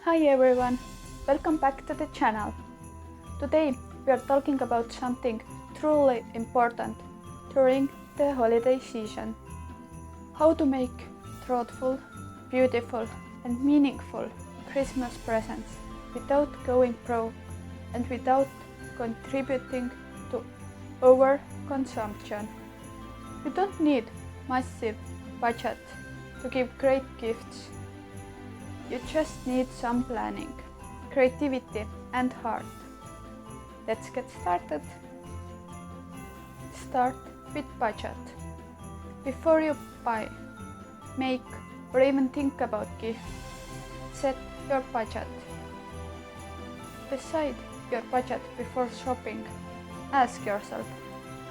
Hi everyone, welcome back to the channel. Today we are talking about something truly important during the holiday season. How to make thoughtful, beautiful and meaningful Christmas presents without going broke and without contributing to overconsumption. You don't need massive budget to give great gifts. You just need some planning, creativity and heart. Let's get started. Start with budget. Before you buy, make or even think about gifts, set your budget. Decide your budget before shopping. Ask yourself,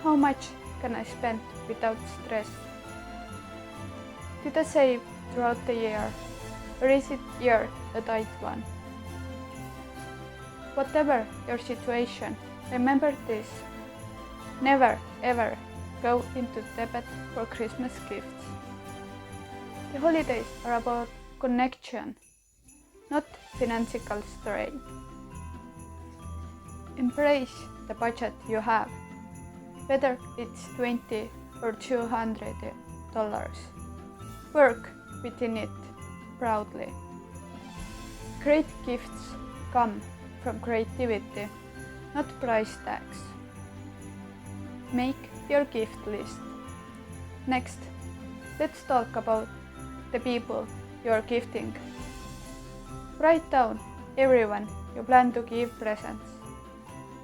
how much can I spend without stress? Did I save throughout the year? Or is it year a tight one? Whatever your situation, remember this. Never ever go into debt for Christmas gifts. The holidays are about connection, not financial strain. Embrace the budget you have, whether it's $20 or $200. Work within it proudly. Great gifts come from creativity, not price tags. Make your gift list. Next, let's talk about the people you are gifting. Write down everyone you plan to give presents.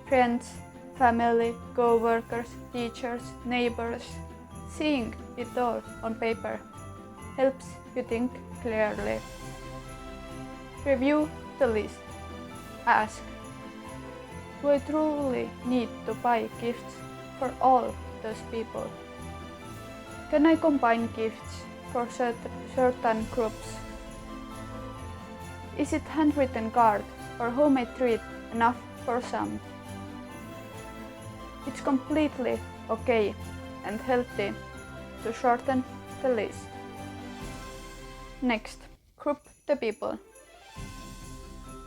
Friends, family, co-workers, teachers, neighbors. Seeing it all on paper helps you think clearly. Review the list. Ask, do I truly need to buy gifts for all those people? Can I combine gifts for certain groups? Is it handwritten card or homemade treat enough for some? It's completely okay and healthy to shorten the list. Next, group the people.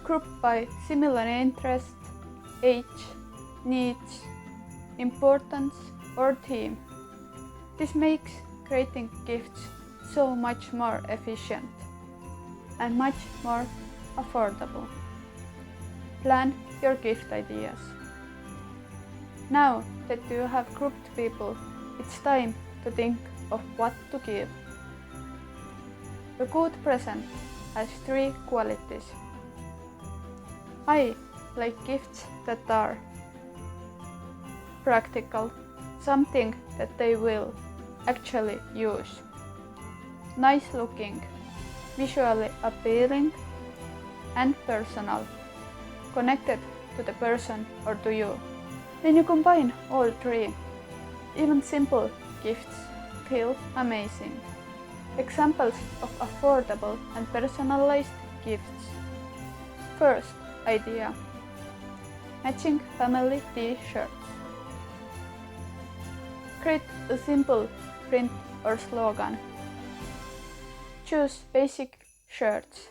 Group by similar interest, age, needs, importance or theme. This makes creating gifts so much more efficient and much more affordable. Plan your gift ideas. Now that you have grouped people, it's time to think of what to give. A good present has 3 qualities. I like gifts that are practical, something that they will actually use, nice looking, visually appealing, and personal, connected to the person or to you. When you combine all 3, even simple gifts feel amazing. Examples of affordable and personalized gifts. First idea, matching family t-shirts. Create a simple print or slogan. Choose basic shirts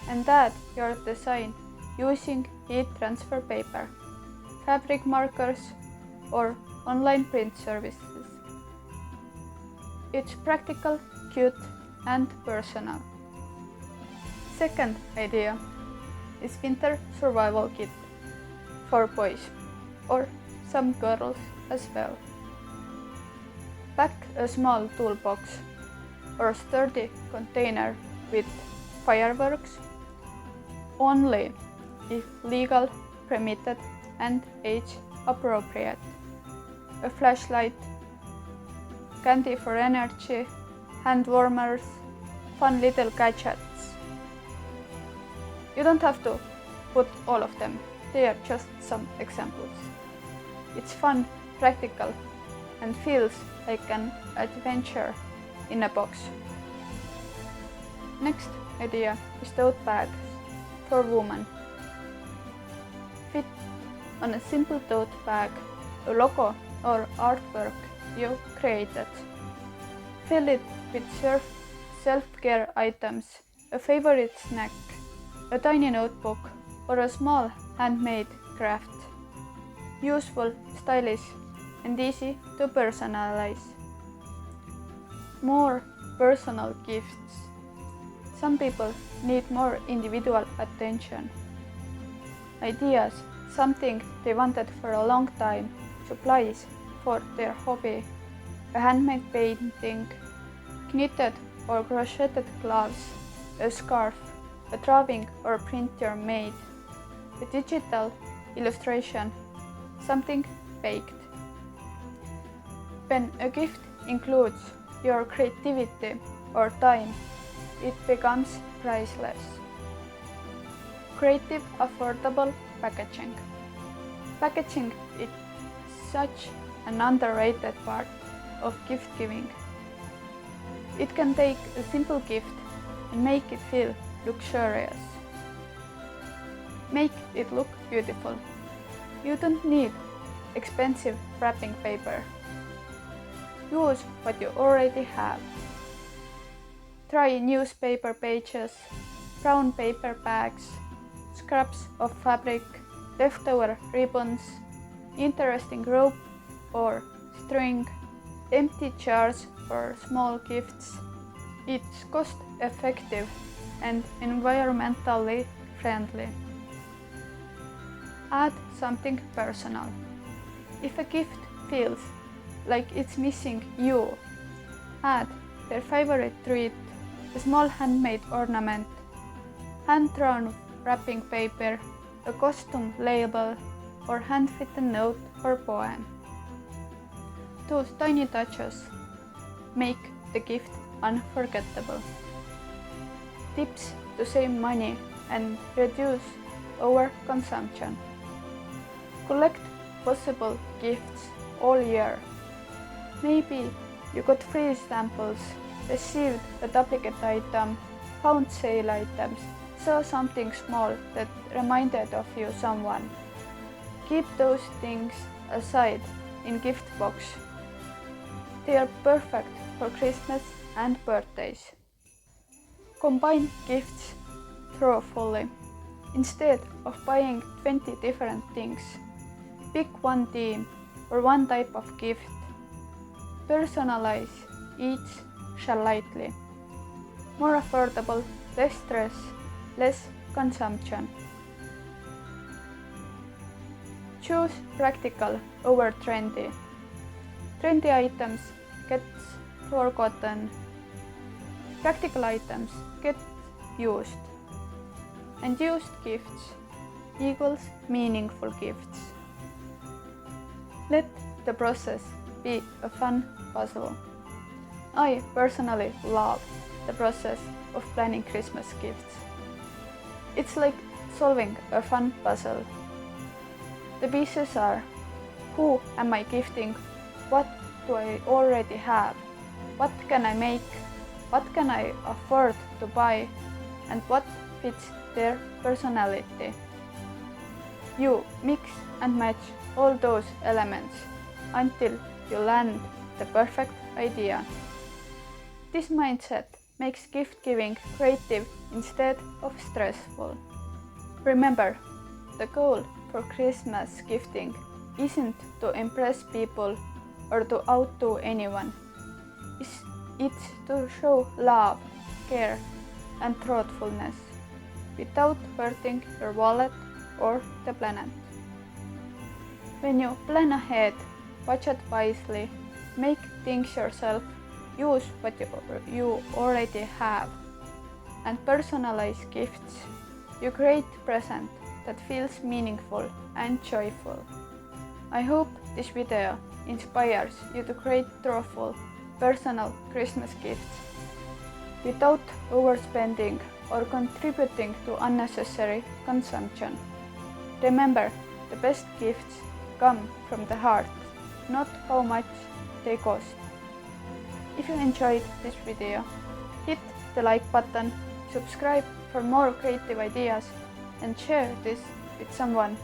and add your design using heat transfer paper, fabric markers or online print services. It's practical, cute and personal. Second idea is winter survival kit for boys or some girls as well. Pack a small toolbox or sturdy container with fireworks, only if legal, permitted and age appropriate. A flashlight, candy for energy, hand warmers, fun little gadgets. You don't have to put all of them, they are just some examples. It's fun, practical and feels like an adventure in a box. Next idea is tote bags for women. Fit on a simple tote bag a logo or artwork you created. Fill it with self-care items, a favorite snack, a tiny notebook, or a small handmade craft. Useful, stylish, and easy to personalize. More personal gifts. Some people need more individual attention. Ideas, something they wanted for a long time, supplies for their hobby, a handmade painting, knitted or crocheted gloves, a scarf, a drawing or printer made, a digital illustration, something baked. When a gift includes your creativity or time, it becomes priceless. Creative, affordable packaging. Packaging is such an underrated part of gift giving. It can take a simple gift and make it feel luxurious. Make it look beautiful. You don't need expensive wrapping paper. Use what you already have. Try newspaper pages, brown paper bags, scraps of fabric, leftover ribbons, interesting rope or string, empty jars for small gifts. It's cost-effective and environmentally friendly. Add something personal. If a gift feels like it's missing you, add their favorite treat, a small handmade ornament, hand-drawn wrapping paper, a costume label, or hand-written note or poem. Those tiny touches make the gift unforgettable. Tips to save money and reduce overconsumption. Collect possible gifts all year. Maybe you got free samples, received a duplicate item, found sale items, saw something small that reminded of you someone. Keep those things aside in gift box. They are perfect for Christmas and birthdays. Combine gifts thoughtfully. Instead of buying 20 different things, pick one theme or one type of gift. Personalize each slightly. More affordable, less stress, less consumption. Choose practical over trendy. Trendy items get forgotten. Practical items get used. And used gifts equals meaningful gifts. Let the process be a fun puzzle. I personally love the process of planning Christmas gifts. It's like solving a fun puzzle. The pieces are: who am I gifting? What do I already have? What can I make? What can I afford to buy? And what fits their personality? You mix and match all those elements until you land the perfect idea. This mindset makes gift giving creative instead of stressful. Remember, the goal for Christmas gifting isn't to impress people or to outdo anyone. It's to show love, care, and thoughtfulness without hurting your wallet or the planet. When you plan ahead, budget wisely, make things yourself, use what you already have, and personalize gifts, you create a present that feels meaningful and joyful. I hope this video inspires you to create thoughtful, personal Christmas gifts without overspending or contributing to unnecessary consumption. Remember, the best gifts come from the heart, not how much they cost. If you enjoyed this video, hit the like button, subscribe for more creative ideas, and share this with someone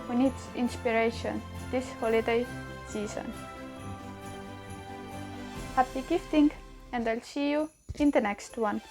who needs inspiration this holiday season. Happy gifting, and I'll see you in the next one.